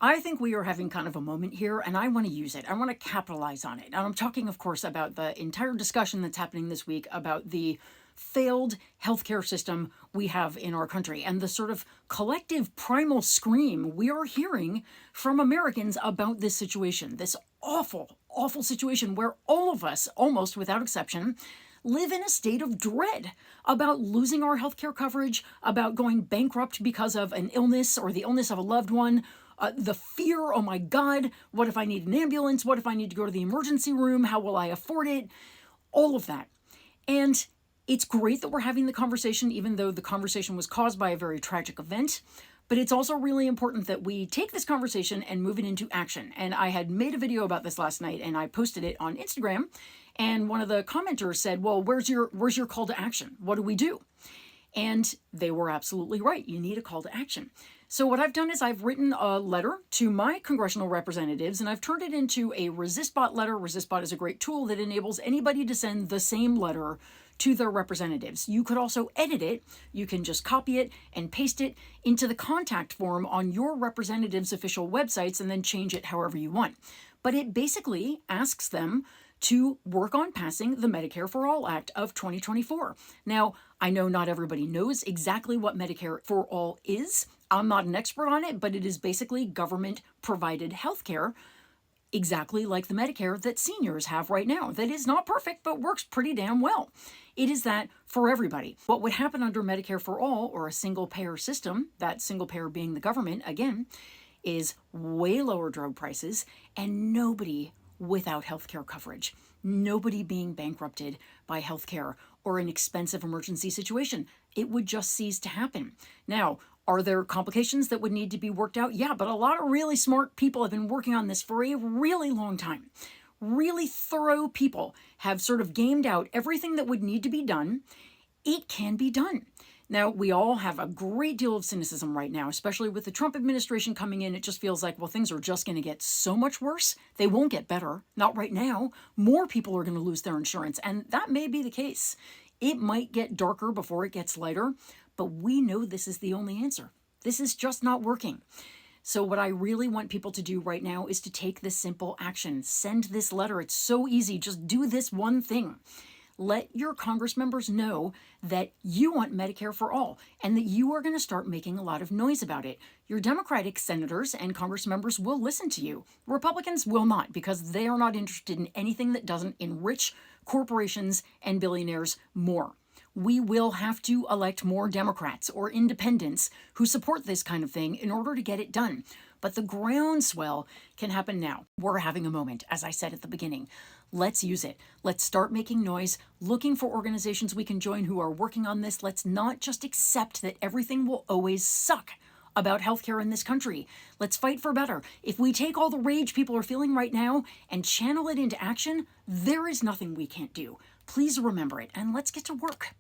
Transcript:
I think we are having kind of a moment here, and I want to use it. I want to capitalize on it. And I'm talking, of course, about the entire discussion that's happening this week about the failed healthcare system we have in our country and the sort of collective primal scream we are hearing from Americans about this situation, this awful, awful situation where all of us, almost without exception, live in a state of dread about losing our healthcare coverage, about going bankrupt because of an illness or the illness of a loved one. The fear, oh my God, what if I need an ambulance? What if I need to go to the emergency room? How will I afford it? All of that. And it's great that we're having the conversation, even though the conversation was caused by a very tragic event. But it's also really important that we take this conversation and move it into action. And I had made a video about this last night and I posted it on Instagram. And one of the commenters said, well, where's your call to action? What do we do? And they were absolutely right. You need a call to action. So what I've done is I've written a letter to my congressional representatives and I've turned it into a Resistbot letter. Resistbot is a great tool that enables anybody to send the same letter to their representatives. You could also edit it. You can just copy it and paste it into the contact form on your representative's official websites and then change it however you want. But it basically asks them to work on passing the Medicare For All Act of 2024. Now, I know not everybody knows exactly what Medicare For All is. I'm not an expert on it, but it is basically government-provided healthcare, exactly like the Medicare that seniors have right now. That is not perfect, but works pretty damn well. It is that for everybody. What would happen under Medicare For All, or a single-payer system, that single payer being the government, again, is way lower drug prices and nobody without healthcare coverage. Nobody being bankrupted by healthcare or an expensive emergency situation. It would just cease to happen. Now, are there complications that would need to be worked out? Yeah, but a lot of really smart people have been working on this for a really long time. Really thorough people have sort of gamed out everything that would need to be done. It can be done. Now, we all have a great deal of cynicism right now, especially with the Trump administration coming in. It just feels like, well, things are just going to get so much worse. They won't get better. Not right now. More people are going to lose their insurance, and that may be the case. It might get darker before it gets lighter, but we know this is the only answer. This is just not working. So what I really want people to do right now is to take this simple action. Send this letter. It's so easy. Just do this one thing. Let your Congress members know that you want Medicare for all and that you are going to start making a lot of noise about it. Your Democratic senators and Congress members will listen to you. Republicans will not, because they are not interested in anything that doesn't enrich corporations and billionaires more. We will have to elect more Democrats or independents who support this kind of thing in order to get it done. But the groundswell can happen now. We're having a moment, as I said at the beginning. Let's use it. Let's start making noise, looking for organizations we can join who are working on this. Let's not just accept that everything will always suck about healthcare in this country. Let's fight for better. If we take all the rage people are feeling right now and channel it into action, there is nothing we can't do. Please remember it, and let's get to work.